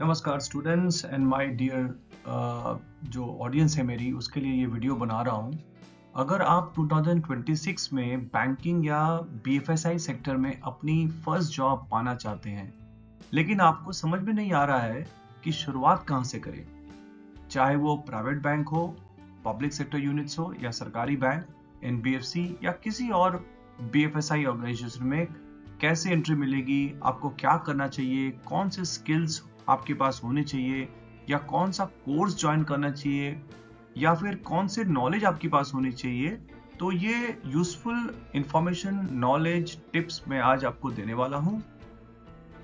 नमस्कार students and my dear जो audience है मेरी उसके लिए ये वीडियो बना रहा हूँ। अगर आप 2026 में बैंकिंग या बीएफएसआई सेक्टर में अपनी फर्स्ट जॉब पाना चाहते हैं, लेकिन आपको समझ में नहीं आ रहा है कि शुरुआत कहाँ से करें, चाहे वो प्राइवेट बैंक हो, पब्लिक सेक्टर यूनिट्स हो या सरकारी बैंक, एनबीएफसी या किसी और बीएफएसआई ऑर्गेनाइजेशन में कैसे एंट्री मिलेगी, आपको क्या करना चाहिए, कौन से स्किल्स आपके पास होने चाहिए या कौन सा कोर्स ज्वाइन करना चाहिए या फिर कौन से नॉलेज आपके पास होनी चाहिए। तो ये यूजफुल इंफॉर्मेशन, नॉलेज, टिप्स मैं आज आपको देने वाला हूँ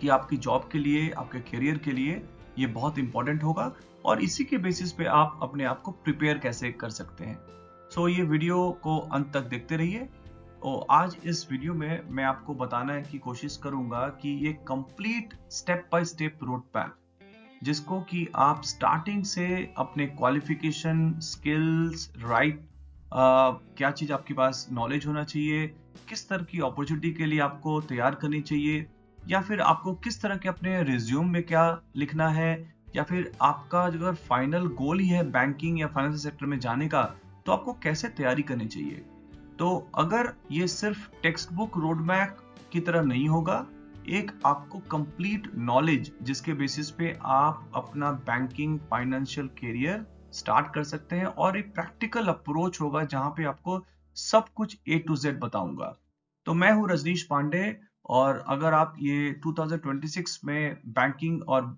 कि आपकी जॉब के लिए, आपके करियर के लिए ये बहुत इंपॉर्टेंट होगा और इसी के बेसिस पे आप अपने आप को प्रिपेयर कैसे कर सकते हैं। सो ये वीडियो को अंत तक देखते रहिए। और आज इस वीडियो में मैं आपको बताने की कोशिश करूंगा कि ये complete step by step road map, जिसको कि आप स्टार्टिंग से अपने क्वालिफिकेशन, स्किल्स, क्या चीज आपके पास नॉलेज होना चाहिए, किस तरह की अपॉर्चुनिटी के लिए आपको तैयार करनी चाहिए, या फिर आपको किस तरह के अपने रिज्यूम में क्या लिखना है, या फिर आपका अगर फाइनल गोल ही है बैंकिंग या फाइनेंशियल सेक्टर में जाने का, तो आपको कैसे तैयारी करनी चाहिए। तो अगर ये सिर्फ टेक्स्ट बुक रोड मैप की तरह नहीं होगा, एक आपको कंप्लीट नॉलेज जिसके बेसिस पे आप अपना बैंकिंग फाइनेंशियल करियर स्टार्ट कर सकते हैं और एक प्रैक्टिकल अप्रोच होगा जहां पे आपको सब कुछ A to Z बताऊंगा। तो मैं हूं रजनीश पांडे और अगर आप ये 2026 में बैंकिंग और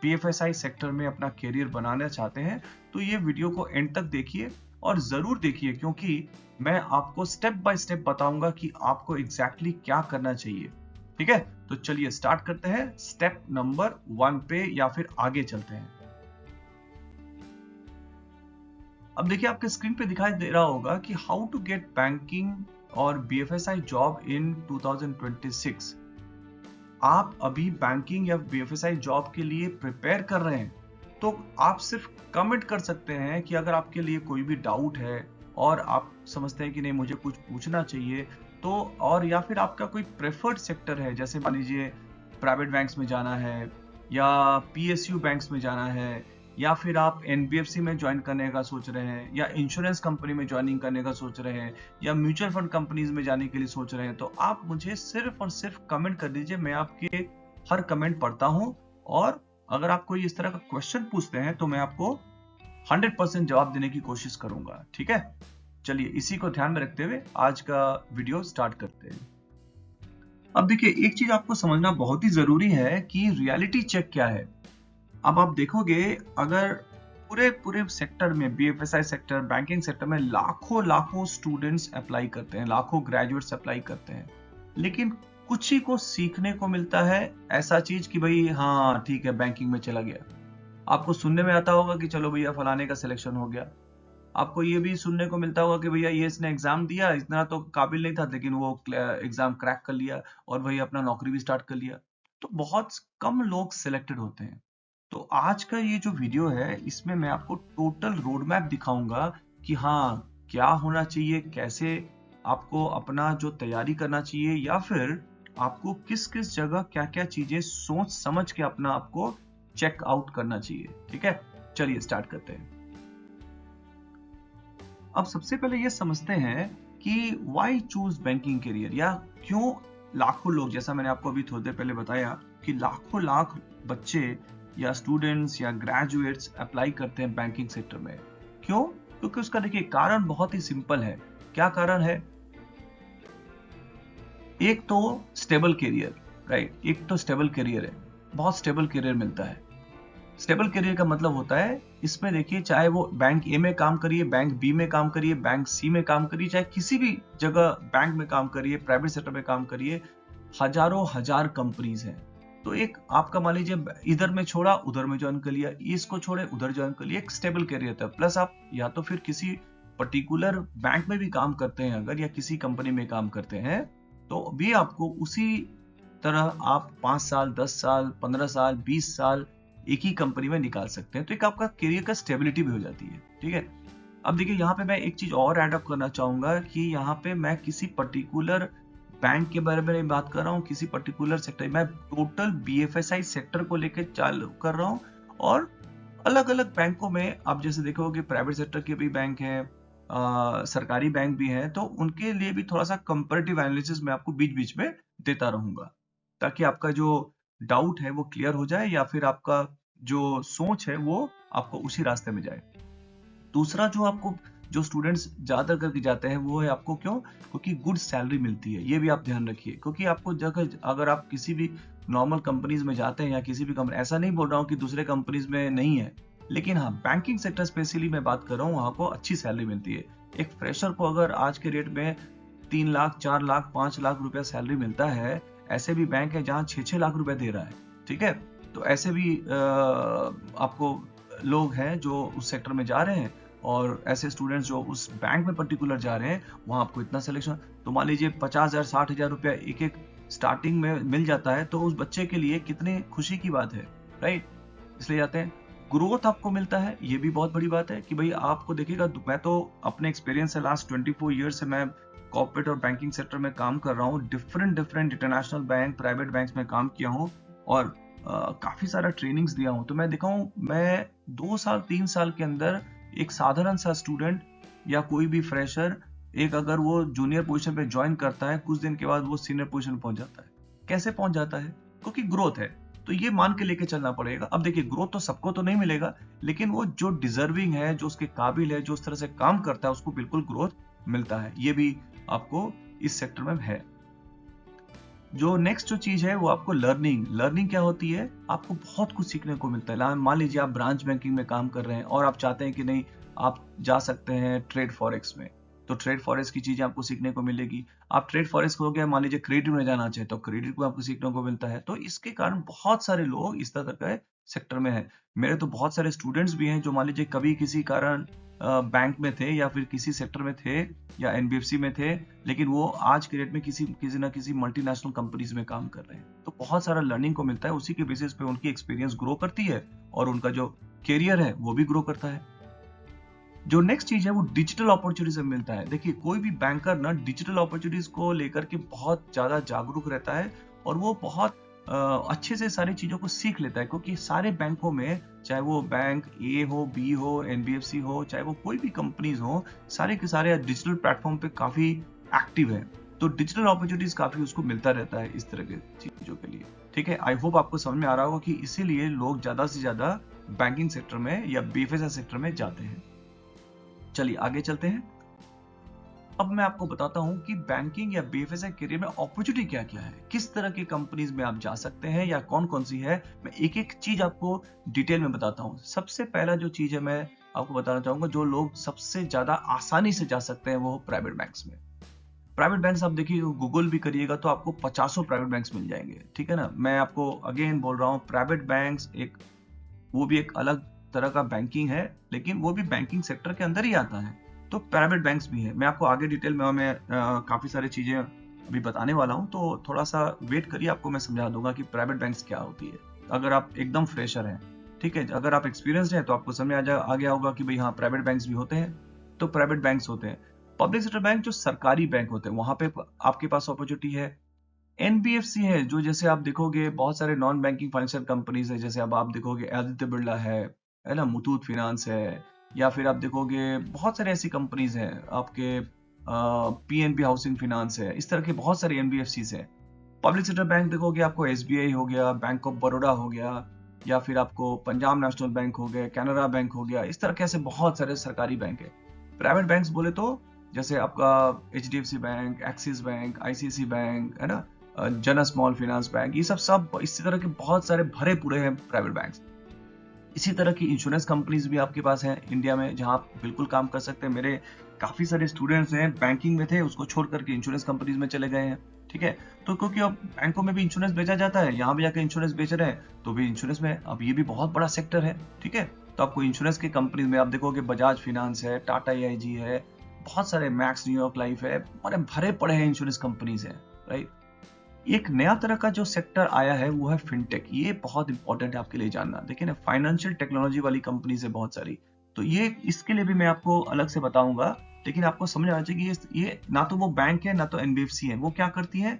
बीएफएसआई सेक्टर में अपना करियर बनाना चाहते हैं तो ये वीडियो को एंड तक देखिए और जरूर देखिए, क्योंकि मैं आपको स्टेप बाय स्टेप बताऊंगा कि आपको एग्जैक्टली क्या करना चाहिए। ठीक है, तो चलिए स्टार्ट करते हैं स्टेप नंबर 1 पे या फिर आगे चलते हैं। अब देखिए आपके स्क्रीन पे दिखाई दे रहा होगा कि हाउ टू गेट बैंकिंग और बीएफएसआई जॉब इन 2026। आप अभी बैंकिंग या बीएफएसआई जॉब के लिए प्रिपेयर कर रहे हैं तो आप सिर्फ कमेंट कर सकते हैं कि अगर आपके लिए कोई भी डाउट है और आप समझते हैं कि नहीं मुझे कुछ पूछना चाहिए तो, और या फिर आपका कोई प्रेफर्ड सेक्टर है, जैसे मान लीजिए प्राइवेट बैंक्स में जाना है या पीएसयू बैंक्स में जाना है या फिर आप एनबीएफसी में ज्वाइन करने का सोच रहे हैं या इंश्योरेंस कंपनी में ज्वाइनिंग करने का सोच रहे हैं या म्यूचुअल फंड कंपनीज में जाने के लिए सोच रहे हैं, तो आप मुझे सिर्फ और सिर्फ कमेंट कर दीजिए। मैं आपके हर कमेंट पढ़ता हूं और अगर आप कोई इस तरह का क्वेश्चन पूछते हैं तो मैं आपको 100% जवाब देने की कोशिश करूंगा। ठीक है, चलिए इसी को ध्यान में रखते हुए आज का वीडियो स्टार्ट करते हैं। अब देखिए एक चीज आपको समझना बहुत ही जरूरी है कि रियलिटी चेक क्या है। अब आप देखोगे अगर पूरे सेक्टर में, बीएफएसआई सेक्टर, बैंकिंग सेक्टर में लाखों स्टूडेंट्स अप्लाई करते हैं, लाखों ग्रेजुएट्स अप्लाई करते हैं, लेकिन कुछ ही को सीखने को मिलता है ऐसा चीज कि भाई हाँ ठीक है बैंकिंग में चला गया। आपको सुनने में आता होगा कि चलो भैया फलाने का सिलेक्शन हो गया। आपको ये भी सुनने को मिलता होगा कि भैया ये इसने एग्जाम दिया, इतना तो काबिल नहीं था लेकिन वो एग्जाम क्रैक कर लिया और वही अपना नौकरी भी स्टार्ट कर लिया। तो बहुत कम लोग सिलेक्टेड होते हैं। तो आज का ये जो वीडियो है इसमें मैं आपको टोटल रोड मैप दिखाऊंगा कि हाँ क्या होना चाहिए, कैसे आपको अपना जो तैयारी करना चाहिए या फिर आपको किस किस जगह क्या क्या चीजें सोच समझ के अपना आपको चेक आउट करना चाहिए। ठीक है, चलिए स्टार्ट करते हैं। अब सबसे पहले ये समझते हैं कि व्हाई चूज बैंकिंग करियर, या क्यों लाखों लोग, जैसा मैंने आपको अभी थोड़ी देर पहले बताया कि लाख बच्चे या स्टूडेंट्स या ग्रेजुएट्स अप्लाई करते हैं बैंकिंग सेक्टर में। क्यों? क्योंकि उसका देखिए कारण बहुत ही सिंपल है। क्या कारण है? एक तो स्टेबल करियर, राइट, एक तो स्टेबल करियर है, बहुत स्टेबल करियर मिलता है। स्टेबल करियर का मतलब होता है इसमें देखिए चाहे वो बैंक ए में काम करिए, बैंक बी में काम करिए, बैंक सी में काम करिए, चाहे किसी भी जगह बैंक में काम करिए, प्राइवेट सेक्टर में काम करिए, हजारों हजार कंपनीज हैं। तो एक आपका मान लीजिए इधर में छोड़ा उधर में ज्वाइन कर लिया, इसको छोड़े उधर ज्वाइन कर लिया, एक स्टेबल करियर था। प्लस आप या तो फिर किसी पर्टिकुलर बैंक में भी काम करते हैं अगर, या किसी कंपनी में काम करते हैं तो भी आपको उसी तरह आप 5 साल, 10 साल, 15 साल, 20 साल एक ही कंपनी में निकाल सकते हैं। तो एक आपका करियर का स्टेबिलिटी भी हो जाती है। ठीक है, अब देखिए यहाँ पे मैं एक चीज और ऐड अप करना चाहूंगा कि यहाँ पे मैं किसी पर्टिकुलर बैंक के बारे में बात कर रहा हूँ, किसी पर्टिकुलर सेक्टर, मैं टोटल बीएफएसआई सेक्टर को लेकर चालू कर रहा हूँ। और अलग अलग बैंकों में आप जैसे देखोगे प्राइवेट सेक्टर के भी बैंक है, सरकारी बैंक भी है, तो उनके लिए भी थोड़ा सा कंपैरेटिव एनालिसिस मैं आपको बीच बीच में देता रहूंगा, ताकि आपका जो डाउट है वो क्लियर हो जाए, या फिर आपका जो सोच है वो आपको उसी रास्ते में जाए। दूसरा जो आपको, जो स्टूडेंट्स ज्यादा करके जाते हैं वो है आपको, क्यों? क्योंकि गुड सैलरी मिलती है, ये भी आप ध्यान रखिए। क्योंकि आपको जगह, अगर आप किसी भी नॉर्मल कंपनीज में जाते हैं या किसी भी कंपनी, ऐसा नहीं बोल रहा हूँ कि दूसरे कंपनीज में नहीं है, लेकिन हाँ बैंकिंग सेक्टर स्पेशली मैं बात कर रहा हूँ, वहां को अच्छी सैलरी मिलती है। एक फ्रेशर को अगर आज के रेट में 3 लाख 4 लाख 5 लाख रुपया सैलरी मिलता है, ऐसे भी बैंक है जहाँ 6-6 लाख रुपया दे रहा है, ठीक है? तो ऐसे भी आपको लोग हैं जो उस सेक्टर में जा रहे हैं, और ऐसे स्टूडेंट्स जो उस बैंक में पर्टिकुलर जा रहे हैं, वहां आपको इतना सिलेक्शन, तो मान लीजिए 50,000 60,000 रुपया एक एक स्टार्टिंग में मिल जाता है, तो उस बच्चे के लिए कितनी खुशी की बात है, राइट? इसलिए जाते हैं। ग्रोथ आपको मिलता है, ये भी बहुत बड़ी बात है कि भाई आपको देखिएगा, मैं तो अपने एक्सपीरियंस से लास्ट 24 ईयर से मैं कॉर्पोरेट और बैंकिंग सेक्टर में काम कर रहा हूँ, different different international bank, private banks में काम किया हूँ, और काफी सारा ट्रेनिंग्स दिया हूँ। तो मैं देखा हूँ, मैं 2 साल 3 साल के अंदर एक साधारण सा स्टूडेंट या कोई भी फ्रेशर, एक अगर वो जूनियर पोजीशन पे ज्वाइन करता है, कुछ दिन के बाद वो सीनियर पोजीशन पहुंच जाता है। कैसे पहुंच जाता है? क्योंकि ग्रोथ है। तो ये मान के लेके चलना पड़ेगा। अब देखिए, ग्रोथ तो सबको तो नहीं मिलेगा, लेकिन वो जो डिजर्विंग है, जो उसके काबिल है, जो उस तरह से काम करता है, उसको बिल्कुल ग्रोथ मिलता है। ये भी आपको इस सेक्टर में है। जो नेक्स्ट जो चीज है वो आपको लर्निंग क्या होती है? आपको बहुत कुछ सीखने को मिलता है। मान लीजिए आप ब्रांच बैंकिंग में काम कर रहे हैं और आप चाहते हैं कि नहीं, आप जा सकते हैं ट्रेड फॉरेक्स में, तो ट्रेड फॉरेक्स की चीजें आपको सीखने को मिलेगी। आप ट्रेड फॉरेक्स हो गया, मान लीजिए क्रेडिट में जाना चाहे तो क्रेडिट को आपको सीखने को मिलता है। तो इसके कारण बहुत सारे लोग इस तरह के सेक्टर में है। मेरे तो बहुत सारे स्टूडेंट्स भी हैं जो मान लीजिए कभी किसी कारण बैंक में थे या फिर किसी सेक्टर में थे या एनबीएफसी में थे, लेकिन वो आज के डेट में किसी ना किसी मल्टीनेशनल कंपनीज में काम कर रहे हैं। तो बहुत सारा लर्निंग को मिलता है, उसी के बेसिस पे उनकी एक्सपीरियंस ग्रो करती है और उनका जो करियर है वो भी ग्रो करता है। जो नेक्स्ट चीज है वो डिजिटल अपॉर्चुनिटीज मिलता है। देखिए, कोई भी बैंकर ना डिजिटल अपॉर्चुनिटीज को लेकर के बहुत ज्यादा जागरूक रहता है, और वो बहुत अच्छे से सारी चीजों को सीख लेता है, क्योंकि सारे बैंकों में, चाहे वो बैंक ए हो, बी हो, एनबीएफसी हो, चाहे वो कोई भी कंपनीज हो, सारे के सारे डिजिटल प्लेटफॉर्म पे काफी एक्टिव है। तो डिजिटल अपॉर्चुनिटीज काफी उसको मिलता रहता है इस तरह के चीजों के लिए। ठीक है, आई होप आपको समझ में आ रहा होगा कि इसीलिए लोग ज्यादा से ज्यादा बैंकिंग सेक्टर में या बीएफएसआई सेक्टर में जाते हैं। चलिए आगे चलते हैं। अब मैं आपको बताता हूं कि बैंकिंग या बीएफएसआई करियर में अपॉर्चुनिटी क्या क्या है, किस तरह की कंपनीज में आप जा सकते हैं या कौन कौन सी है। मैं एक एक चीज आपको डिटेल में बताता हूं। सबसे पहला जो चीज है मैं आपको बताना चाहूंगा, जो लोग सबसे ज्यादा आसानी से जा सकते हैं वो प्राइवेट बैंक्स में। प्राइवेट बैंक्स आप देखिए, गूगल भी करिएगा तो आपको 50 प्राइवेट बैंक्स मिल जाएंगे, ठीक है ना। मैं आपको अगेन बोल रहा हूँ, प्राइवेट बैंक्स वो भी एक अलग तरह का बैंकिंग है, लेकिन वो भी बैंकिंग सेक्टर के अंदर ही आता है। तो प्राइवेट बैंक्स भी है। मैं आपको आगे डिटेल में काफी सारी चीजें अभी बताने वाला हूँ, तो थोड़ा सा वेट करिए, आपको मैं समझा दूंगा कि प्राइवेट बैंक्स क्या होती है। अगर आप एकदम फ्रेशर हैं, ठीक है, अगर आप एक्सपीरियंस्ड हैं तो आपको समझ आ गया होगा कि भाई हाँ, प्राइवेट बैंक्स भी होते हैं। तो प्राइवेट बैंक्स होते हैं। पब्लिक सेक्टर बैंक जो सरकारी बैंक होते हैं, वहां पे आपके पास अपॉर्चुनिटी है। एनबीएफसी है, जो जैसे आप देखोगे बहुत सारे नॉन बैंकिंग फाइनेंशियल कंपनीज है, जैसे अब आप देखोगे आदित्य बिरला है ना, मुथूट फिनांस है, या फिर आप देखोगे बहुत सारे ऐसी कंपनीज हैं आपके, पीएनबी हाउसिंग फाइनेंस है, इस तरह के बहुत सारे एनबीएफसी है। पब्लिक सेक्टर बैंक देखोगे, आपको एसबीआई हो गया, बैंक ऑफ बड़ौदा हो गया, या फिर आपको पंजाब नेशनल बैंक हो गया, कैनरा बैंक हो गया, इस तरह के ऐसे बहुत सारे सरकारी बैंक है। प्राइवेट बैंक्स बोले तो जैसे आपका HDFC bank, Axis bank, ICICI bank, है ना, जन स्मॉल फाइनेंस बैंक, ये सब इसी तरह के बहुत सारे भरे पूरे हैं प्राइवेट बैंक्स। इसी तरह की इंश्योरेंस कंपनीज भी आपके पास हैं इंडिया में, जहां आप बिल्कुल काम कर सकते हैं। मेरे काफी सारे स्टूडेंट्स हैं, बैंकिंग में थे, उसको छोड़ करके इंश्योरेंस कंपनीज में चले गए हैं, ठीक है। तो क्योंकि अब बैंकों में भी इंश्योरेंस बेचा जाता है, यहाँ भी जाकर इंश्योरेंस बेच रहे हैं, तो भी इंश्योरेंस में अब ये भी बहुत बड़ा सेक्टर है, ठीक है। तो आपको इंश्योरेंस की कंपनीज में आप देखोगे बजाज फाइनेंस है, टाटा एआईजी है, बहुत सारे मैक्स न्यूयॉर्क लाइफ है, भरे पड़े हैं इंश्योरेंस कंपनीज है, राइट। एक नया तरह का जो सेक्टर आया है वो है फिनटेक। ये बहुत इंपॉर्टेंट है आपके लिए जानना। देखिए ना, फाइनेंशियल टेक्नोलॉजी वाली कंपनीज है बहुत सारी। तो ये इसके लिए भी मैं आपको अलग से बताऊंगा, लेकिन आपको समझ आना चाहिए कि ये ना तो वो बैंक है ना तो एनबीएफसी है। वो क्या करती है,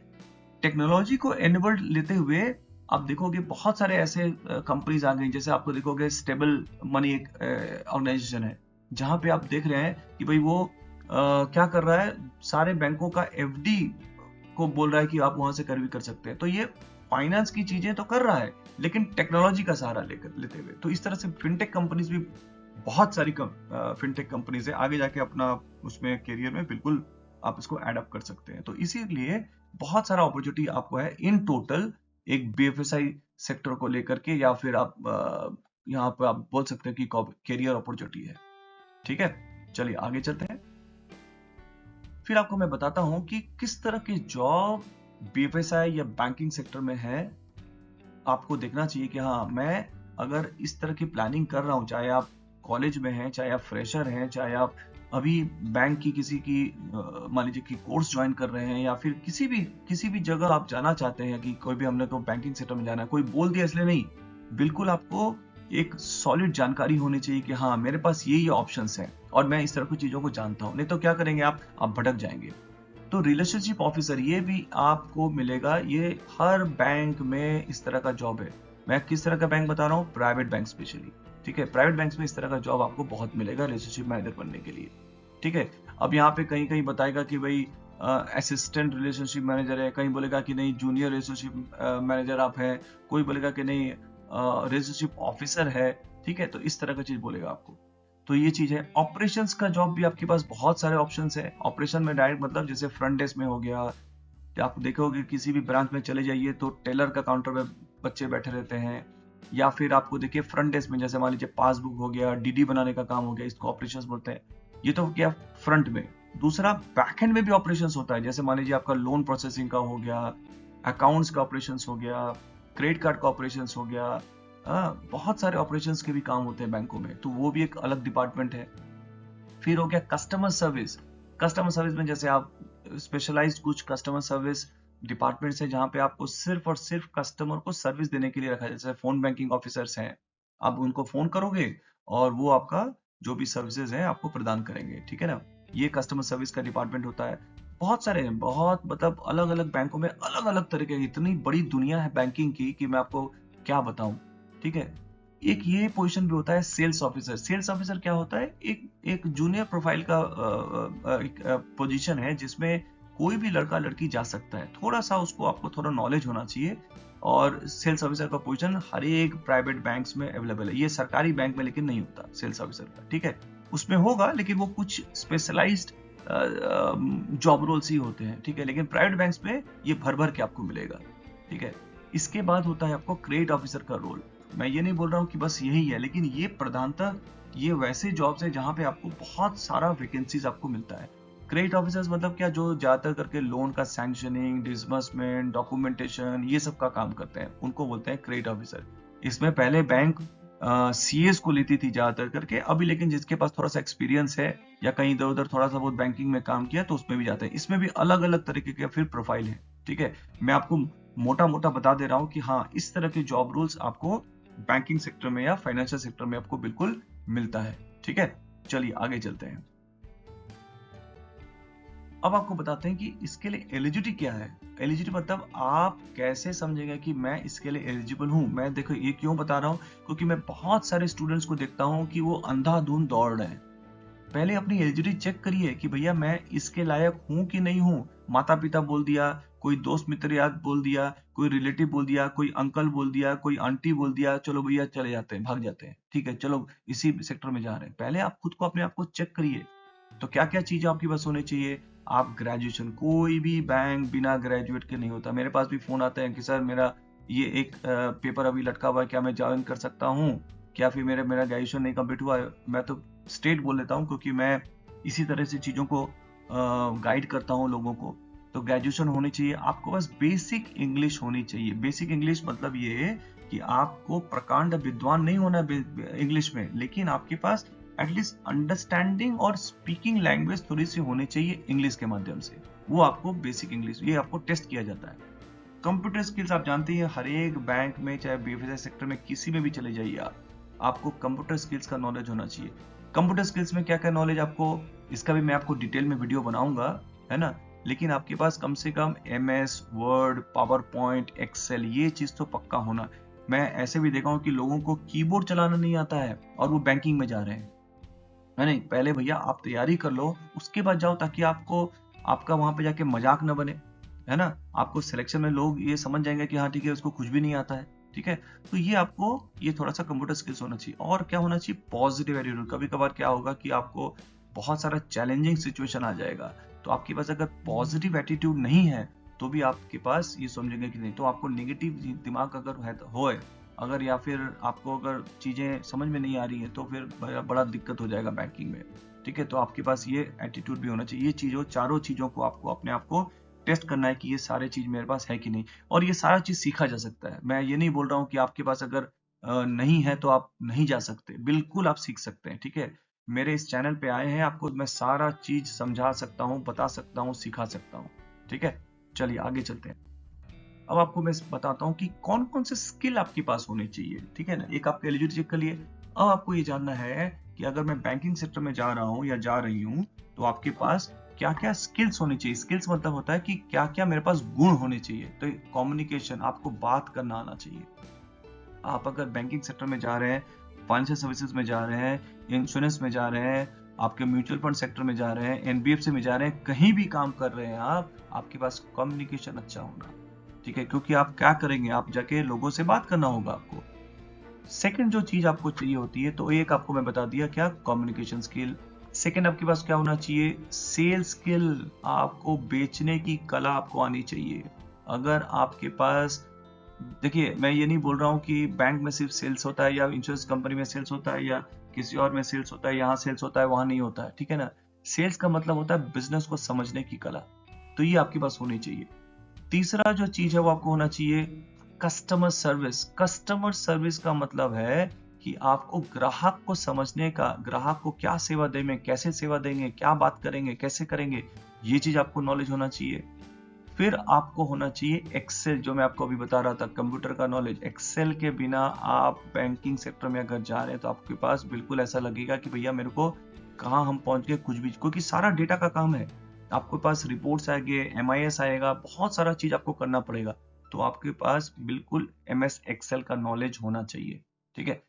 टेक्नोलॉजी को एनेबल्ड लेते हुए आप देखोगे बहुत सारे ऐसे कंपनीज आ गई, जैसे आपको देखोगे स्टेबल मनी एक ऑर्गेनाइजेशन है, जहां पे आप देख रहे हैं कि भाई वो क्या कर रहा है, सारे बैंकों का एफडी को बोल रहा है कि आप वहां से कर भी कर सकते हैं। तो ये फाइनेंस की चीजें तो कर रहा है, लेकिन टेक्नोलॉजी का सहारा लेते हुए। तो इस तरह से फिनटेक कंपनीज भी बहुत सारी फिनटेक कंपनीज है, आगे जाके अपना उसमें करियर में बिल्कुल आप इसको एडअप कर सकते हैं। तो इसीलिए बहुत सारा अपॉर्चुनिटी आपको है इन टोटल एक बीएफएसआई सेक्टर को लेकर के, या फिर आप यहाँ पे आप बोल सकते हैं कि करियर अपॉर्चुनिटी है। ठीक है, चलिए आगे चलते हैं। फिर आपको मैं बताता हूं कि किस तरह की जॉब बीएफएसआई या बैंकिंग सेक्टर में है। आपको देखना चाहिए कि हाँ, मैं अगर इस तरह की प्लानिंग कर रहा हूं, चाहे आप कॉलेज में हैं, चाहे आप फ्रेशर हैं, चाहे आप अभी बैंक की किसी की मान लीजिए कि कोर्स ज्वाइन कर रहे हैं, या फिर किसी भी जगह आप जाना चाहते हैं कि कोई भी हमने को बैंकिंग सेक्टर में जाना है, कोई बोल दिया इसलिए नहीं, बिल्कुल आपको एक सॉलिड जानकारी होनी चाहिए कि हाँ, मेरे पास ये ऑप्शंस हैं और मैं इस तरह की चीजों को जानता हूं। नहीं तो क्या करेंगे आप भटक जाएंगे। तो रिलेशनशिप ऑफिसर ये भी आपको मिलेगा, ये हर बैंक में इस तरह का जॉब है। मैं किस तरह का बैंक बता रहा हूँ, प्राइवेट बैंक स्पेशली। ठीक है, प्राइवेट बैंक्स में इस तरह का जॉब आपको बहुत मिलेगा रिलेशनशिप मैनेजर बनने के लिए। ठीक है, अब यहाँ पे कहीं कहीं बताएगा कि भाई असिस्टेंट रिलेशनशिप मैनेजर है, कहीं बोलेगा कि नहीं जूनियर रिलेशनशिप मैनेजर आप हैं, कोई बोलेगा कि नहीं रिलेशनशिप ऑफिसर है। ठीक है, तो इस तरह का चीज बोलेगा आपको। तो ये चीज है। ऑपरेशंस का जॉब भी आपके पास बहुत सारे ऑप्शंस है। ऑपरेशन में डायरेक्ट मतलब जैसे फ्रंट डेस्क में हो गया, आप देखोगे किसी भी ब्रांच में चले जाइए तो टेलर का काउंटर पे बच्चे बैठे रहते हैं, या फिर आपको देखिए फ्रंट डेस्क में जैसे मान लीजिए पासबुक हो गया, डीडी बनाने का काम हो गया, इसको ऑपरेशंस बोलते हैं। ये तो क्या फ्रंट में। दूसरा बैकएंड में भी ऑपरेशंस होता है, जैसे मान लीजिए आपका लोन प्रोसेसिंग का हो गया, अकाउंट्स का ऑपरेशंस हो गया, क्रेडिट कार्ड का ऑपरेशंस हो गया। बहुत सारे ऑपरेशंस के भी काम होते हैं बैंकों में, तो वो भी एक अलग डिपार्टमेंट है। फिर हो गया कस्टमर सर्विस। कस्टमर सर्विस में जैसे आप स्पेशलाइज्ड कुछ कस्टमर सर्विस डिपार्टमेंट्स है, जहां पे आपको सिर्फ और सिर्फ कस्टमर को सर्विस देने के लिए रखा है। जैसे फोन बैंकिंग ऑफिसर्स हैं, आप उनको फोन करोगे और वो आपका जो भी सर्विसेज है आपको प्रदान करेंगे। ठीक है ना, ये कस्टमर सर्विस का डिपार्टमेंट होता है। बहुत सारे हैं, बहुत मतलब अलग अलग बैंकों में अलग अलग तरीके की, इतनी बड़ी दुनिया है बैंकिंग की कि मैं आपको क्या बताऊं। ठीक है, एक ये पोजीशन भी होता है सेल्स ऑफिसर। सेल्स ऑफिसर क्या होता है, एक जूनियर प्रोफाइल का एक पोजीशन है, जिसमें कोई भी लड़का लड़की जा सकता है। थोड़ा सा उसको आपको थोड़ा नॉलेज होना चाहिए। और सेल्स ऑफिसर का पोजीशन हर एक प्राइवेट बैंक्स में अवेलेबल है। ये सरकारी बैंक में लेकिन नहीं होता सेल्स ऑफिसर का। ठीक है, उसमें होगा लेकिन वो कुछ स्पेशलाइज्ड जॉब रोल्स ही होते हैं। ठीक है, लेकिन प्राइवेट बैंक्स में ये भर भर के आपको मिलेगा। ठीक है, इसके बाद होता है आपको क्रेडिट ऑफिसर का रोल। मैं ये नहीं बोल रहा हूँ कि बस यही है, लेकिन ये प्रधानतः ये वैसे जॉब्स है जहां पे आपको बहुत सारा वैकेंसीज आपको मिलता है। क्रेडिट ऑफिसर्स मतलब क्या, जो ज्यादातर करके लोन का सैंक्शनिंग, डिसबर्समेंट, डॉक्यूमेंटेशन ये सब का काम करते हैं, उनको बोलते हैं क्रेडिट ऑफिसर। इसमें पहले बैंक सीएस को लेती थी ज्यादातर करके, अभी लेकिन जिसके पास थोड़ा सा एक्सपीरियंस है या कहीं इधर उधर थोड़ा सा बहुत बैंकिंग में काम किया तो उसमें भी जाते हैं। इसमें भी अलग अलग तरीके के फिर प्रोफाइल है। ठीक है, मैं आपको मोटा मोटा बता दे रहा हूँ कि हाँ, इस तरह के जॉब रोल्स आपको बैंकिंग सेक्टर में या फाइनेंशियल सेक्टर में आपको बिल्कुल मिलता है। ठीक है, चलिए आगे चलते हैं। अब आपको बताते हैं कि इसके लिए एलिजिबिलिटी क्या है। एलिजिबिलिटी मतलब आप कैसे समझेंगे कि मैं इसके लिए एलिजिबल हूं। मैं देखो ये क्यों बता रहा हूं, क्योंकि मैं बहुत सारे स्टूडेंट्स को देखता हूं कि वो अंधाधुंध दौड़ रहे हैं। पहले अपनी एलिजिबिलिटी चेक करिए कि भैया मैं इसके लायक हूं कि नहीं हूं। माता पिता बोल दिया, कोई दोस्त मित्र याद बोल दिया, कोई रिलेटिव बोल दिया, कोई अंकल बोल दिया, कोई आंटी बोल दिया, चलो भैया चले जाते हैं, भाग जाते हैं। ठीक है, चलो इसी सेक्टर में जा रहे हैं। पहले आप खुद को अपने आप को चेक करिए। तो क्या क्या चीजें आपके पास होनी चाहिए। आप ग्रेजुएशन, कोई भी बैंक बिना ग्रेजुएट के नहीं होता। मेरे पास भी फोन आते हैं कि सर मेरा ये एक पेपर अभी लटका हुआ है, क्या मैं ज्वाइन कर सकता हूँ, क्या फिर मेरा ग्रेजुएशन नहीं कंप्लीट हुआ है। मैं तो स्टेट बोल देता हूँ, क्योंकि मैं इसी तरह से चीजों को गाइड करता हूँ लोगों को। तो ग्रेजुएशन होनी चाहिए आपको, बस बेसिक इंग्लिश होनी चाहिए। बेसिक इंग्लिश मतलब ये कि आपको प्रकांड विद्वान नहीं होना इंग्लिश में, लेकिन आपके पास एटलीस्ट अंडरस्टैंडिंग और स्पीकिंग लैंग्वेज थोड़ी सी होनी चाहिए इंग्लिश के माध्यम से। वो आपको बेसिक इंग्लिश, ये आपको टेस्ट किया जाता है। कंप्यूटर स्किल्स आप जानते हैं, हर एक बैंक में चाहे बीएफएसआई सेक्टर में किसी में भी चले जाइए आपको कंप्यूटर स्किल्स का नॉलेज होना चाहिए। कंप्यूटर स्किल्स में क्या क्या नॉलेज आपको, इसका भी मैं आपको डिटेल में वीडियो बनाऊंगा, है ना। लेकिन आपके पास कम से कम MS Word, PowerPoint, Excel, ये चीज तो पक्का होना। मैं ऐसे भी देखा हूँ कि लोगों को कीबोर्ड चलाना नहीं आता है और वो बैंकिंग में जा रहे हैं, है नहीं। पहले भैया आप तैयारी कर लो, उसके बाद जाओ, ताकि आपको आपका वहां पे जाके मजाक न बने, है ना। आपको सिलेक्शन में लोग ये समझ जाएंगे कि हाँ ठीक है, उसको कुछ भी नहीं आता है, ठीक है। तो ये आपको, ये थोड़ा सा कंप्यूटर स्किल्स होना चाहिए। और क्या होना चाहिए, पॉजिटिव एटीट्यूड। कभी कभार क्या होगा कि आपको बहुत सारा चैलेंजिंग सिचुएशन आ जाएगा, तो आपके पास अगर पॉजिटिव एटीट्यूड नहीं है तो भी आपके पास ये समझेंगे कि नहीं। तो आपको नेगेटिव दिमाग अगर है हो, अगर, या फिर आपको अगर चीजें समझ में नहीं आ रही है, तो फिर बड़ा दिक्कत हो जाएगा बैंकिंग में, ठीक है। तो आपके पास ये एटीट्यूड भी होना चाहिए। ये चीजों, चारों चीजों को आपको अपने आप को टेस्ट करना है कि ये सारे चीज मेरे पास है कि नहीं। और ये सारा चीज सीखा जा सकता है। मैं ये नहीं बोल रहा हूँ कि आपके पास अगर नहीं है तो आप नहीं जा सकते, बिल्कुल आप सीख सकते हैं, ठीक है। मेरे इस चैनल पे आए हैं, आपको मैं सारा चीज समझा सकता हूँ, बता सकता हूँ, सिखा सकता हूँ, ठीक है। चलिए आगे चलते हैं। अब आपको मैं बताता हूँ कि कौन कौन से स्किल आपके पास होने चाहिए, ठीक है ना। एक आपके एलिजिबिलिटी चेक कर लिए। अब आपको ये जानना है कि अगर मैं बैंकिंग सेक्टर में जा रहा हूँ या जा रही हूँ, तो आपके पास क्या क्या स्किल्स होने चाहिए। स्किल्स मतलब होता है कि क्या क्या मेरे पास गुण होने चाहिए। तो कम्युनिकेशन, आपको बात करना आना चाहिए। आप अगर बैंकिंग सेक्टर में जा रहे हैं, फाइनेंशियल सर्विसेज में जा रहे हैं, इंश्योरेंस में जा रहे हैं, आपके म्यूचुअल फंड सेक्टर में जा रहे हैं, NBFC में जा रहे हैं, कहीं भी काम कर रहे हैं आप, आपके पास कम्युनिकेशन अच्छा होना, ठीक है। क्योंकि आप क्या करेंगे, आप जाके लोगों से बात करना होगा आपको। सेकंड जो चीज आपको चाहिए होती है, तो एक आपको मैं बता दिया, क्या, कम्युनिकेशन स्किल। सेकंड आपके पास क्या होना चाहिए, सेल स्किल। आपको बेचने की कला आपको आनी चाहिए। अगर आपके पास, देखिए मैं ये नहीं बोल रहा हूँ कि बैंक में सिर्फ सेल्स होता है, या इंश्योरेंस कंपनी में सेल्स होता है, या किसी और में सेल्स होता है, यहाँ सेल्स होता है वहां नहीं होता है, ठीक है ना। सेल्स का मतलब होता है बिजनेस को समझने की कला। तो ये आपके पास होनी चाहिए। तीसरा जो चीज है वो आपको होना चाहिए कस्टमर सर्विस। कस्टमर सर्विस का मतलब है कि आपको ग्राहक को समझने का, ग्राहक को क्या सेवा देंगे, कैसे सेवा देंगे, क्या बात करेंगे, कैसे करेंगे, ये चीज आपको नॉलेज होना चाहिए। फिर आपको होना चाहिए एक्सेल, जो मैं आपको अभी बता रहा था, कंप्यूटर का नॉलेज। एक्सेल के बिना आप बैंकिंग सेक्टर में अगर जा रहे हैं तो आपके पास बिल्कुल ऐसा लगेगा कि भैया मेरे को कहाँ हम पहुंच गए, कुछ भी, क्योंकि सारा डेटा का काम है। आपके पास रिपोर्ट्स आएंगे, MIS आएगा, बहुत सारा चीज आपको करना पड़ेगा। तो आपके पास बिल्कुल MS एक्सेल का नॉलेज होना चाहिए, ठीक है।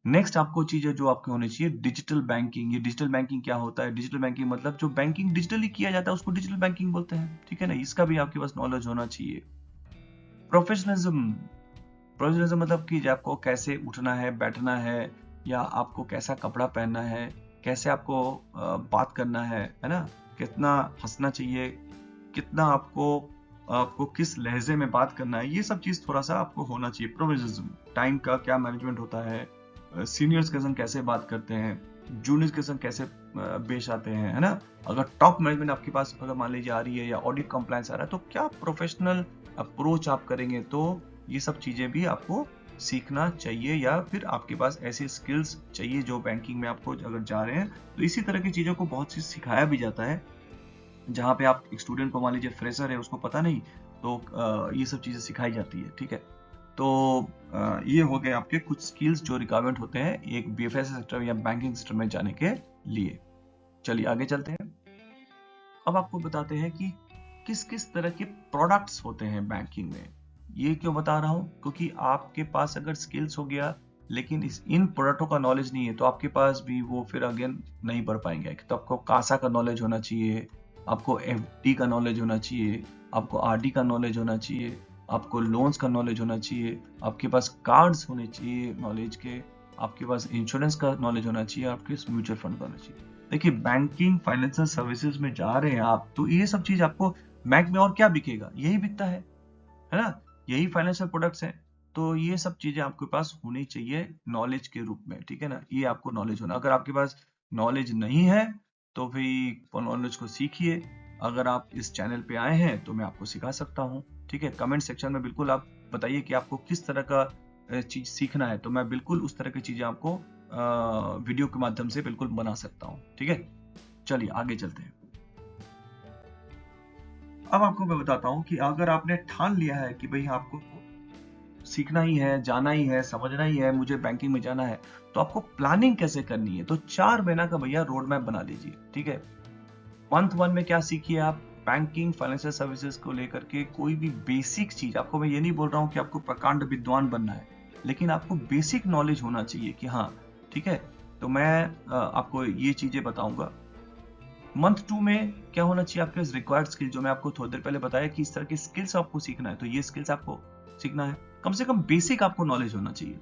नेक्स्ट आपको चीज है जो आपके होनी चाहिए, डिजिटल बैंकिंग। ये डिजिटल बैंकिंग क्या होता है, डिजिटल बैंकिंग मतलब जो बैंकिंग डिजिटली किया जाता है उसको डिजिटल बैंकिंग बोलते हैं, ठीक है ना। इसका भी आपके पास नॉलेज होना चाहिए। प्रोफेशनलिज्म। प्रोफेशनलिज्म मतलब कि आपको कैसे उठना है, बैठना है, या आपको कैसा कपड़ा पहनना है, कैसे आपको बात करना है ना। कितना हंसना चाहिए, कितना आपको आपको किस लहजे में बात करना है, ये सब चीज थोड़ा सा आपको होना चाहिए। प्रोफेशनलिज्म, टाइम का क्या मैनेजमेंट होता है, सीनियर्स के संग कैसे बात करते हैं, जूनियर्स के संग कैसे पेश आते हैं, है ना। अगर टॉप मैनेजमेंट आपके पास अगर मान लीजिए आ रही है, या ऑडिट कंप्लायंस आ रहा है, तो क्या प्रोफेशनल अप्रोच आप करेंगे। तो ये सब चीजें भी आपको सीखना चाहिए, या फिर आपके पास ऐसे स्किल्स चाहिए जो बैंकिंग में आपको अगर जा रहे हैं तो इसी तरह की चीजों को बहुत सी सिखाया भी जाता है। जहाँ पे आप एक स्टूडेंट को, मान लीजिए फ्रेशर है, उसको पता नहीं, तो ये सब चीजें सिखाई जाती है, ठीक है। तो ये हो गए आपके कुछ स्किल्स जो रिक्वायरमेंट होते हैं एक BFSI सेक्टर या बैंकिंग सेक्टर में जाने के लिए। चलिए आगे चलते हैं। अब आपको बताते हैं कि किस किस तरह के प्रोडक्ट्स होते हैं बैंकिंग में। ये क्यों बता रहा हूँ, क्योंकि आपके पास अगर स्किल्स हो गया लेकिन इन प्रोडक्टों का नॉलेज नहीं है, तो आपके पास भी वो फिर अगेन नहीं बढ़ पाएंगे। तो आपको कासा का नॉलेज होना चाहिए, आपको FD का नॉलेज होना चाहिए, आपको RD का नॉलेज होना चाहिए, आपको लोन्स का नॉलेज होना चाहिए, आपके पास कार्ड्स होने चाहिए नॉलेज के, आपके पास इंश्योरेंस का नॉलेज होना चाहिए, आपके पास म्यूचुअल फंड का होना चाहिए। देखिए बैंकिंग फाइनेंशियल सर्विसेज में जा रहे हैं आप, तो ये सब चीज आपको बैंक में और क्या बिकेगा, यही बिकता है ना। यही फाइनेंशियल प्रोडक्ट्स हैं। तो ये सब चीजें आपके पास होनी चाहिए नॉलेज के रूप में, ठीक है ना। ये आपको नॉलेज होना, अगर आपके पास नॉलेज नहीं है तो फिर नॉलेज को सीखिए। अगर आप इस चैनल पे आए हैं तो मैं आपको सिखा सकता हूँ, ठीक है। कमेंट सेक्शन में बिल्कुल आप बताइए कि आपको किस तरह का चीज सीखना है, तो मैं बिल्कुल उस तरह की चीजें आपको वीडियो के माध्यम से बिल्कुल बना सकता हूँ, ठीक है। चलिए आगे चलते हैं। अब आपको मैं बताता हूँ कि अगर आपने ठान लिया है कि भाई आपको सीखना ही है, जाना ही है, समझना ही है, मुझे बैंकिंग में जाना है, तो आपको प्लानिंग कैसे करनी है? तो 4 महीना का भैया रोड मैप बना लीजिए, ठीक है? मंथ 1 में क्या सीखिए आप? बैंकिंग, फाइनेंशियल सर्विसेज को लेकर के कोई भी बेसिक चीज, आपको मैं ये नहीं बोल रहा हूँ कि आपको प्रकांड विद्वान बनना है, लेकिन आपको बेसिक नॉलेज होना चाहिए कि हाँ, ठीक है? तो मैं आपको ये चीजें बताऊंगा। मंथ 2 में क्या होना चाहिए आपके रिक्वायर्ड स्किल, जो मैं आपको थोड़ी देर पहले बताया कि इस तरह की स्किल्स आपको सीखना है, तो ये स्किल्स आपको सीखना है, कम से कम बेसिक आपको नॉलेज होना चाहिए।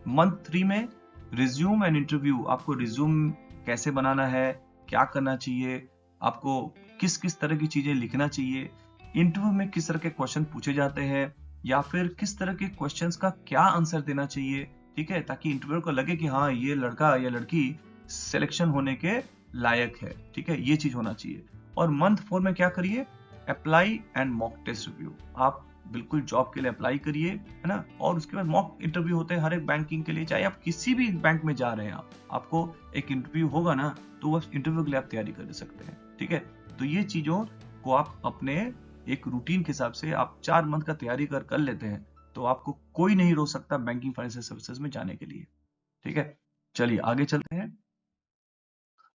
मंथ 3 में रिज्यूम एंड इंटरव्यू, आपको रिज्यूम कैसे बनाना है, क्या करना चाहिए, आपको किस किस तरह की चीजें लिखना चाहिए, इंटरव्यू में किस तरह के क्वेश्चन पूछे जाते हैं, या फिर किस तरह के क्वेश्चंस का क्या आंसर देना चाहिए, ठीक है? ताकि इंटरव्यू को लगे कि हाँ, ये लड़का या लड़की सिलेक्शन होने के लायक है, ठीक है? ये चीज होना चाहिए। और मंथ 4 में क्या करिए? Apply and mock test review. आप बिल्कुल जॉब के लिए अप्लाई करिए, है ना? और उसके बाद मॉक इंटरव्यू होते हैं हर एक बैंकिंग के लिए, चाहे आप किसी भी बैंक में जा रहे हैं, आपको एक इंटरव्यू होगा ना, तो उस इंटरव्यू के लिए आप तैयारी कर सकते हैं, ठीक है? तो ये चीजों को आप अपने एक रूटीन के हिसाब से आप 4 मंथ का तैयारी कर लेते हैं, तो आपको कोई नहीं रोक सकता बैंकिंग फाइनेंशियल सर्विसेज में जाने के लिए, ठीक है? चलिए आगे चलते हैं।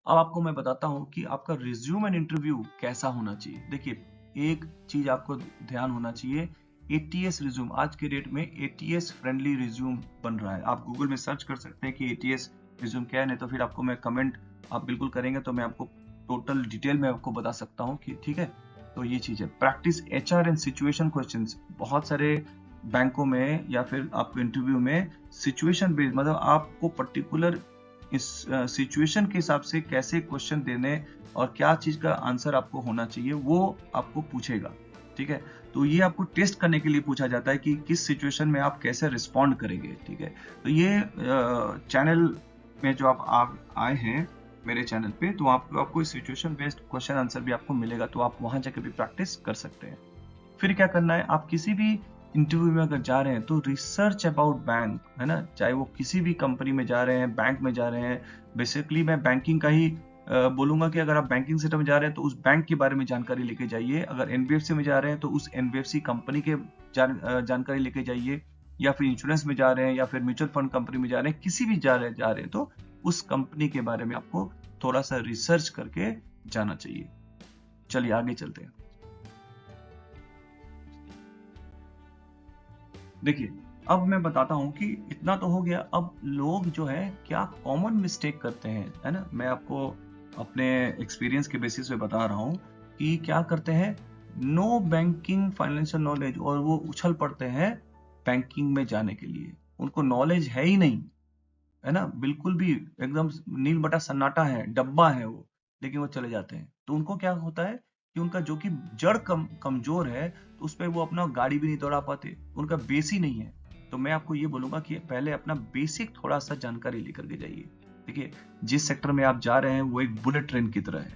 अब आपको मैं बताता हूं कि आपका रिज्यूम एंड इंटरव्यू कैसा होना चाहिए। देखिए, एक चीज आपको ध्यान होना चाहिए, एटीएस रिज्यूम, आज के डेट में एटीएस फ्रेंडली रिज्यूम बन रहा है। आप गूगल में सर्च कर सकते हैं कि एटीएस रिज्यूम क्या है, नहीं तो फिर आपको मैं कमेंट आप बिल्कुल करेंगे तो मैं आपको टोटल डिटेल में आपको बता सकता हूँ कि ठीक है। तो ये चीज है, practice HR and situation questions. बहुत सारे बैंकों में या फिर आपको इंटरव्यू में सिचुएशन बेस्ड, मतलब आपको पर्टिकुलर इस सिचुएशन के हिसाब से कैसे क्वेश्चन देने और क्या चीज का आंसर आपको होना चाहिए वो आपको पूछेगा, ठीक है? तो ये आपको टेस्ट करने के लिए पूछा जाता है कि किस सिचुएशन में आप कैसे रिस्पॉन्ड करेंगे, ठीक है? तो ये चैनल में जो आप आए हैं मेरे चैनल पे, तो आपको सिचुएशन बेस्ड क्वेश्चन आंसर भी आपको मिलेगा, तो आप वहां जाकर भी प्रैक्टिस कर सकते हैं। फिर क्या करना है, आप किसी भी इंटरव्यू में अगर जा रहे हैं तो रिसर्च अबाउट बैंक, है ना? चाहे वो किसी भी कंपनी में जा रहे हैं, बैंक में जा रहे हैं, बेसिकली मैं बैंकिंग का ही बोलूंगा कि अगर आप बैंकिंग सेक्टर में जा रहे हैं तो उस बैंक के बारे में जानकारी लेके जाइए। अगर एनबीएफसी में जा रहे हैं तो उस एनबीएफसी कंपनी के जानकारी लेके जाइए, या फिर इंश्योरेंस में जा रहे हैं या फिर म्यूचुअल फंड कंपनी में जा रहे हैं, किसी भी जा रहे हैं तो उस कंपनी के बारे में आपको थोड़ा सा रिसर्च करके जाना चाहिए। चलिए आगे चलते हैं। देखिए, अब मैं बताता हूं कि इतना तो हो गया, अब लोग जो है क्या कॉमन मिस्टेक करते हैं, है ना? मैं आपको अपने एक्सपीरियंस के बेसिस पे बता रहा हूं कि क्या करते हैं। नो बैंकिंग फाइनेंशियल नॉलेज, और वो उछल पड़ते हैं बैंकिंग में जाने के लिए। उनको नॉलेज है ही नहीं, है ना? बिल्कुल भी एकदम नील बटा सन्नाटा है, डब्बा है वो, लेकिन वो चले जाते हैं। तो उनको क्या होता है कि उनका जो कि जड़ कमजोर है, तो उस पर वो अपना गाड़ी भी नहीं दौड़ा पाते, उनका बेस ही नहीं है। तो मैं आपको ये बोलूंगा कि पहले अपना बेसिक थोड़ा सा जानकारी लेकर के जाइए। देखिए, जिस सेक्टर में आप जा रहे हैं वो एक बुलेट ट्रेन की तरह है,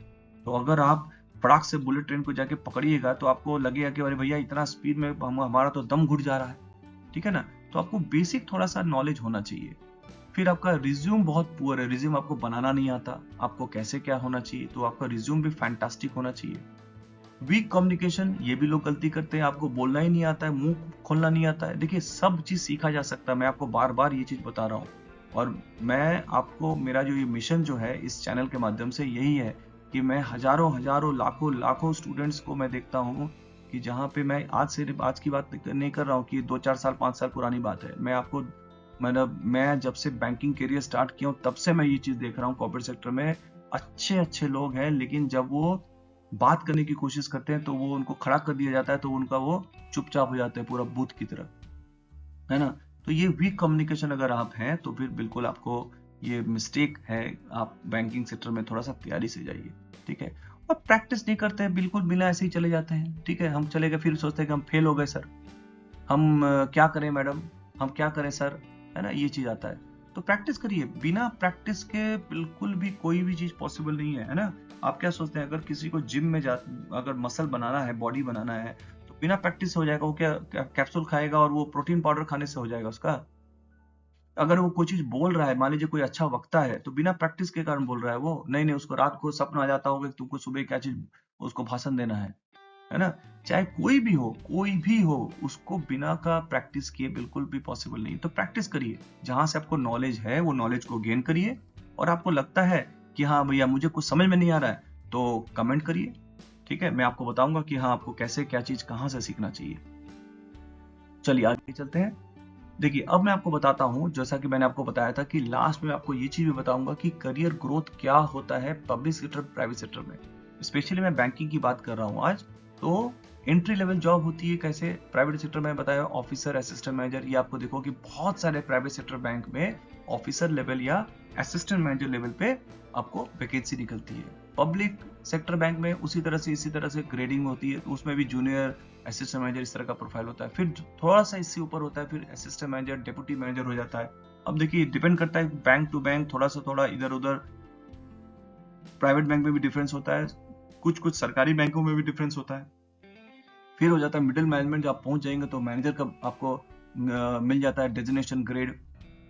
तो अगर आप फटाक से बुलेट ट्रेन को जाके पकड़िएगा तो आपको लगेगा कि अरे भैया इतना स्पीड में हमारा तो दम घुट जा रहा है, ठीक है ना? तो आपको बेसिक थोड़ा सा नॉलेज होना चाहिए। फिर आपका रिज्यूम बहुत पुअर है, रिज्यूम आपको बनाना नहीं आता, आपको कैसे क्या होना चाहिए, तो आपका रिज्यूम भी फैंटास्टिक होना चाहिए। वीक कम्युनिकेशन, ये भी लोग गलती करते हैं, आपको बोलना ही नहीं आता है, मुंह खोलना नहीं आता है। देखिए, सब चीज सीखा जा सकता है, मैं आपको बार बार ये चीज बता रहा हूँ। और मैं आपको, मेरा जो ये मिशन जो है इस चैनल के माध्यम से यही है कि मैं हजारों हजारों लाखों लाखों स्टूडेंट्स को मैं देखता हूँ कि जहाँ पे मैं आज की बात नहीं कर रहा हूँ कि 2-4 साल 5 साल पुरानी बात है। मैं आपको, मतलब मैं जब से बैंकिंग करियर स्टार्ट किया हूँ तब से मैं ये चीज देख रहा हूँ, कॉर्पोरेट सेक्टर में अच्छे अच्छे लोग हैं, लेकिन जब वो बात करने की कोशिश करते हैं तो वो उनको खड़ा कर दिया जाता है, तो उनका वो चुपचाप हो जाते हैं पूरा बूथ की तरह, है ना? तो ये वीक कम्युनिकेशन अगर आप हैं तो फिर बिल्कुल आपको ये मिस्टेक है, आप बैंकिंग सेक्टर में थोड़ा सा तैयारी से जाइए, ठीक है? और प्रैक्टिस नहीं करते हैं, बिल्कुल बिना ऐसे ही चले जाते हैं, ठीक है? हम चले गए, फिर सोचते हैं कि हम फेल हो गए सर, हम क्या करें मैडम, हम क्या करें सर, है ना? ये चीज आता है। तो प्रैक्टिस करिए, बिना प्रैक्टिस के बिल्कुल भी कोई भी चीज पॉसिबल नहीं है ना? आप क्या सोचते हैं, अगर किसी को जिम में अगर मसल बनाना है, बॉडी बनाना है, तो बिना प्रैक्टिस हो जाएगा? वो क्या कैप्सूल खाएगा और वो प्रोटीन पाउडर खाने से हो जाएगा उसका? अगर वो कोई चीज बोल रहा है, मान लीजिए कोई अच्छा वक्ता है, तो बिना प्रैक्टिस के कारण बोल रहा है वो नहीं, नहीं, उसको रात को सपना आ जाता होगा कि तुमको सुबह क्या चीज उसको भाषण देना है, है ना। चाहे कोई भी हो, उसको बिना का प्रैक्टिस किए बिल्कुल भी पॉसिबल नहीं। तो प्रैक्टिस करिए, जहां से आपको नॉलेज है वो नॉलेज को गेन करिए, और आपको लगता है कि हाँ भैया मुझे कुछ समझ में नहीं आ रहा है, तो कमेंट करिए, ठीक है। मैं आपको बताऊंगा कि हाँ आपको कैसे क्या चीज कहाँ से सीखना चाहिए। चलिए आगे चलते हैं। देखिए अब मैं आपको बताता हूँ, जैसा कि मैंने आपको बताया था कि लास्ट में आपको ये चीज भी बताऊंगा कि करियर ग्रोथ क्या होता है पब्लिक सेक्टर प्राइवेट सेक्टर में। स्पेशली मैं बैंकिंग की बात कर रहा हूँ आज। तो एंट्री लेवल जॉब होती है कैसे प्राइवेट सेक्टर में बताया, ऑफिसर, असिस्टेंट मैनेजर। ये आपको देखो कि बहुत सारे प्राइवेट सेक्टर बैंक में ऑफिसर लेवल या असिस्टेंट मैनेजर लेवल पे आपको वैकेंसी निकलती है। पब्लिक सेक्टर बैंक में उसी तरह से इसी तरह से ग्रेडिंग होती है, तो उसमें भी जूनियर, असिस्टेंट मैनेजर इस तरह का प्रोफाइल होता है। फिर थोड़ा सा इससे ऊपर होता है, फिर असिस्टेंट मैनेजर, डिप्टी मैनेजर हो जाता है। अब देखिए डिपेंड करता है बैंक टू बैंक, थोड़ा इधर उधर। प्राइवेट बैंक में भी डिफरेंस होता है, कुछ सरकारी बैंकों में भी डिफरेंस होता है। फिर हो जाता है मिडिल मैनेजमेंट, जब आप पहुंच जाएंगे तो मैनेजर का आपको मिल जाता है डेजिग्नेशन ग्रेड।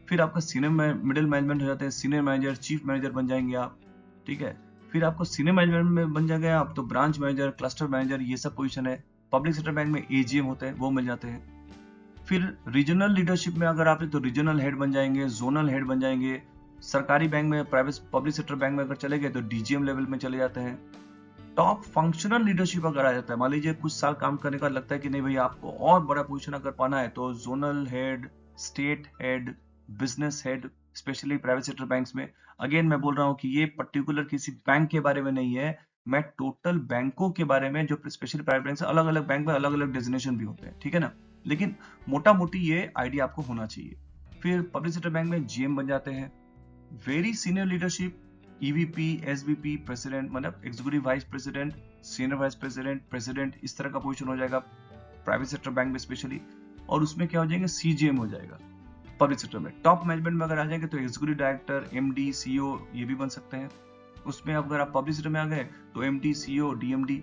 फिर आपका सीनियर मिडिल मैनेजमेंट हो जाता है, सीनियर मैनेजर, चीफ मैनेजर बन जाएंगे आप, ठीक है। फिर आपको सीनियर मैनेजमेंट में बन जाएंगे आप तो ब्रांच मैनेजर, क्लस्टर मैनेजर, ये सब पोजीशन है। पब्लिक सेक्टर बैंक में एजीएम होते हैं, वो मिल जाते हैं। फिर रीजनल लीडरशिप में अगर आप तो रीजनल हेड बन जाएंगे, जोनल हेड बन जाएंगे। सरकारी बैंक में, प्राइवेट पब्लिक सेक्टर बैंक में अगर चले गए तो डीजीएम लेवल में चले जाते हैं। टॉप फंक्शनल लीडरशिप अगर आ जाता है, मान लीजिए कुछ साल काम करने का लगता है कि नहीं भैया आपको और बड़ा पोजीशन अगर पाना है, तो zonal head, state head, business head, specially private sector banks में। अगेन मैं बोल रहा हूँ कि ये पर्टिकुलर किसी बैंक के बारे में नहीं है, मैं टोटल बैंकों के बारे में, जो स्पेशली प्राइवेट बैंक, अलग अलग बैंक में अलग अलग डेजिग्नेशन भी होते हैं, ठीक है ना। लेकिन मोटा मोटी ये आइडिया आपको होना चाहिए। फिर पब्लिक सेक्टर बैंक में जीएम बन जाते हैं। Very senior leadership, EVP, SVP, president, मतलब executive vice president, senior vice president, president, इस तरह का पोजीशन हो जाएगा प्राइवेट सेक्टर बैंक में स्पेशली। और उसमें क्या हो जाएगा, सीजीएम हो जाएगा पब्लिक सेक्टर में। टॉप मैनेजमेंट में अगर आ जाएंगे तो एग्जीक्यूटिव डायरेक्टर, एमडी, सीईओ, ये भी बन सकते हैं। उसमें अगर आप पब्लिक सेक्टर में आ गए तो एमडी, सीईओ, डीएमडी।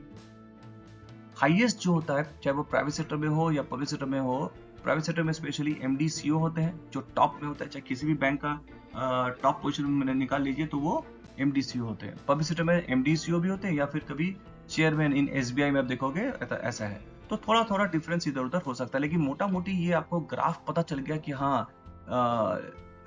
हाईएस्ट जो होता है, चाहे वो प्राइवेट सेक्टर में हो या पब्लिक सेक्टर में हो, प्राइवेट सेक्टर में स्पेशली एमडी, सीईओ होते हैं, जो टॉप में होता है। चाहे किसी भी बैंक का टॉप पोजीशन में निकाल लीजिए तो वो एमडी, सीईओ होते हैं। पब्लिक सेक्टर में एमडी, सीईओ भी होते हैं, या फिर कभी चेयरमैन इन एसबीआई में आप देखोगे ऐसा है। तो थोड़ा थोड़ा डिफरेंस इधर उधर हो सकता है, लेकिन मोटा मोटी ये आपको ग्राफ पता चल गया कि हाँ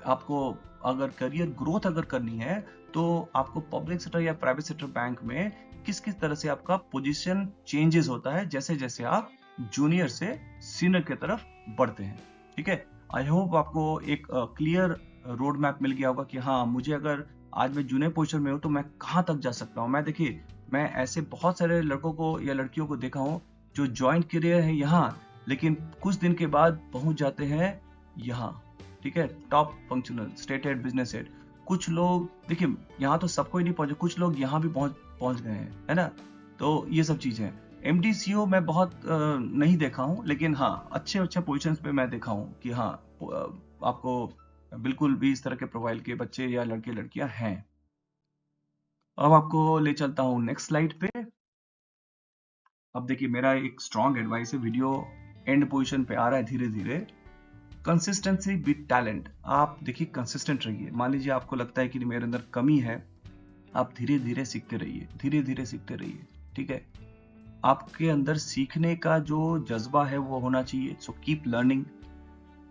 आपको अगर करियर ग्रोथ अगर करनी है तो आपको पब्लिक सेक्टर या प्राइवेट सेक्टर बैंक में किस किस तरह से आपका पोजीशन चेंजेस होता है, जैसे जैसे आप जूनियर से सीनियर की तरफ बढ़ते हैं, ठीक है। आई होप आपको एक क्लियर रोड मैप मिल गया होगा कि हाँ मुझे अगर आज मैं जूनियर पोजीशन में हूँ तो मैं कहाँ तक जा सकता हूँ। मैं देखिए, मैं ऐसे बहुत सारे लड़कों को या लड़कियों को देखा हूँ जो ज्वाइंट करियर है यहाँ, लेकिन कुछ दिन के बाद पहुंच जाते हैं यहाँ, ठीक है, top functional, state head, business head. कुछ लोग देखिए यहाँ तो सबको ही नहीं पहुंचे, कुछ लोग यहाँ भी पहुंच गए हैं, है ना। तो ये सब चीजें हैं। एमडी, सीईओ मैं बहुत नहीं देखा हूँ, लेकिन हाँ अच्छे पोजीशंस पे मैं देखा हूँ कि हाँ आपको बिल्कुल भी इस तरह के प्रोफाइल के बच्चे या लड़के लड़कियां हैं। अब आपको ले चलता हूँ नेक्स्ट स्लाइड पे। अब देखिए मेरा एक स्ट्रॉन्ग एडवाइस है, वीडियो एंड पोजीशन पे आ रहा है धीरे धीरे। Consistency with talent. आप देखिए कंसिस्टेंट रहिए। मान लीजिए आपको लगता है कि मेरे अंदर कमी है, आप धीरे धीरे सीखते रहिए, धीरे धीरे सीखते रहिए, ठीक है। आपके अंदर सीखने का जो जज्बा है वो होना चाहिए। So keep learning.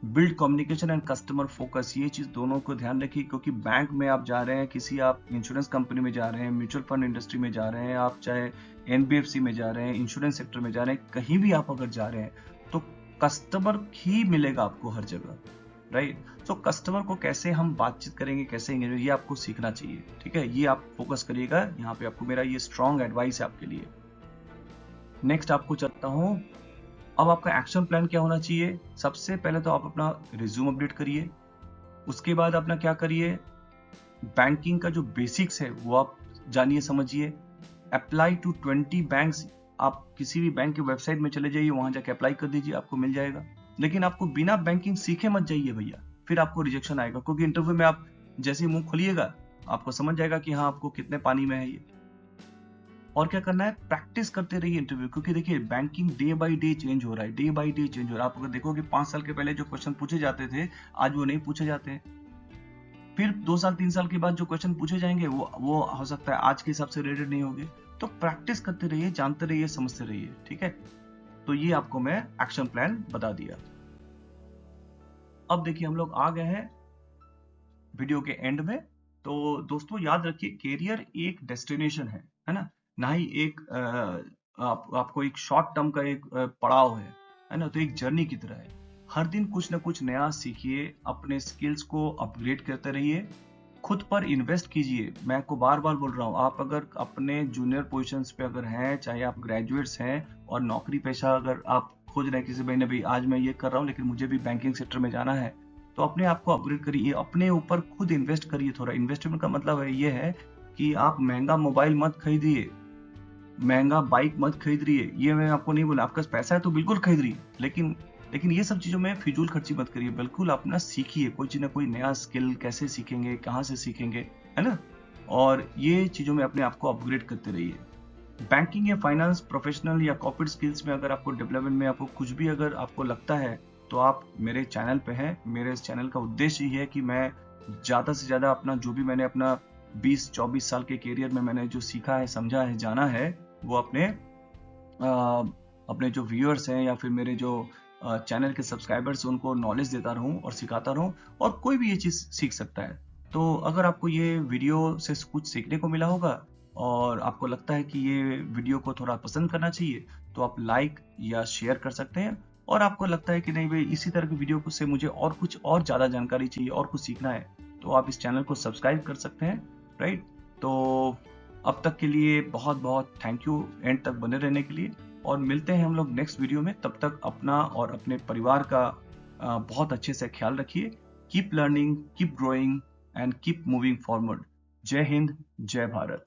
Build communication and customer focus, ये चीज दोनों को ध्यान रखिए, क्योंकि बैंक में आप जा रहे हैं, किसी आप इंश्योरेंस कंपनी में जा रहे हैं, म्यूचुअल फंड इंडस्ट्री में जा रहे हैं, आप चाहे एनबीएफसी में जा रहे हैं, इंश्योरेंस सेक्टर में जा रहे हैं, कहीं भी आप अगर जा रहे हैं तो कस्टमर ही मिलेगा आपको हर जगह, राइट। सो कस्टमर को कैसे हम बातचीत करेंगे, कैसे ये आपको सीखना चाहिए, ठीक है। ये आप फोकस करिएगा, यहाँ पे आपको मेरा ये स्ट्रॉन्ग एडवाइस है आपके लिए। नेक्स्ट आपको चलता हूँ। अब आपका एक्शन प्लान क्या होना चाहिए। सबसे पहले तो आप अपना रिज्यूम अपडेट करिए। उसके बाद अपना क्या करिए, बैंकिंग का जो बेसिक्स है वो आप जानिए, समझिए। Apply to 20 banks. आप किसी भी बैंक के वेबसाइट में चले जाइए, वहां जाके अप्लाई कर दीजिए, आपको मिल जाएगा। लेकिन आपको बिना बैंकिंग सीखे मत जाइए भैया, फिर आपको रिजेक्शन आएगा, क्योंकि इंटरव्यू में आप जैसे ही मुंह खोलिएगा आपको समझ जाएगा कि हाँ आपको कितने पानी में है ये। और क्या करना है, प्रैक्टिस करते रहिए इंटरव्यू, क्योंकि देखिए banking day by day change हो रहा है, डे बाय डे चेंज हो रहा है। आप अगर देखोगे 5 साल के पहले जो क्वेश्चन पूछे जाते थे आज वो नहीं पूछे जाते हैं। फिर 2 साल 3 साल के बाद जो क्वेश्चन पूछे जाएंगे वो हो सकता है आज के हिसाब से रिलेटेड नहीं होंगे। तो प्रैक्टिस करते रहिए, जानते रहिए, समझते रहिए, ठीक है। तो ये आपको मैं एक्शन प्लान बता दिया। अब देखिए हम लोग आ गए हैं वीडियो के एंड में। तो दोस्तों याद रखिए, कैरियर एक डेस्टिनेशन है ना ही एक आपको एक शॉर्ट टर्म का एक पड़ाव है ना। तो एक जर्नी की तरह है। हर दिन कुछ ना कुछ नया सीखिए, अपने स्किल्स को अपग्रेड करते रहिए, खुद पर इन्वेस्ट कीजिए। मैं आपको बार बार बोल रहा हूँ, आप अगर अपने जूनियर पोजीशंस पे अगर हैं, चाहे आप ग्रेजुएट्स हैं और नौकरी पेशा अगर आप खोज रहे हैं किसी भाई ने, भाई आज मैं ये कर रहा हूँ लेकिन मुझे भी बैंकिंग सेक्टर में जाना है, तो अपने आप को अपग्रेड करिए, अपने ऊपर खुद इन्वेस्ट करिए। थोड़ा इन्वेस्टमेंट का मतलब है ये है कि आप महंगा मोबाइल मत खरीदिए, महंगा बाइक मत खरीद रहिए, ये मैं आपको नहीं बोला। आपका पैसा है तो बिल्कुल खरीद रहिए, लेकिन ये सब चीजों में फिजूल खर्ची मत करिए। बिल्कुल अपना सीखिए, कोई चीज ना कोई नया स्किल कैसे सीखेंगे, कहाँ से सीखेंगे, है ना। और ये चीजों में अपने आप को अपग्रेड करते रहिए। बैंकिंग या फाइनेंस प्रोफेशनल या कॉर्पोरेट स्किल्स में अगर आपको डेवलपमेंट में आपको कुछ भी अगर आपको लगता है तो आप मेरे चैनल पे हैं। मेरे इस चैनल का उद्देश्य ये है कि मैं ज़्यादा से ज़्यादा अपना जो भी मैंने अपना 20-24 साल के कैरियर में मैंने जो सीखा है, समझा है, जाना है, वो अपने जो व्यूअर्स हैं या फिर मेरे जो चैनल के सब्सक्राइबर्स उनको नॉलेज देता रहूं और सिखाता रहूं, और कोई भी ये चीज़ सीख सकता है। तो अगर आपको ये वीडियो से कुछ सीखने को मिला होगा और आपको लगता है कि ये वीडियो को थोड़ा पसंद करना चाहिए, तो आप लाइक या शेयर कर सकते हैं। और आपको लगता है कि नहीं भाई इसी तरह की वीडियो से मुझे और कुछ और ज़्यादा जानकारी चाहिए और कुछ सीखना है, तो आप इस चैनल को सब्सक्राइब कर सकते हैं, राइट। तो अब तक के लिए बहुत बहुत थैंक यू एंड तक बने रहने के लिए, और मिलते हैं हम लोग नेक्स्ट वीडियो में। तब तक अपना और अपने परिवार का बहुत अच्छे से ख्याल रखिए। Keep learning, keep growing and keep moving forward. जय हिंद, जय भारत।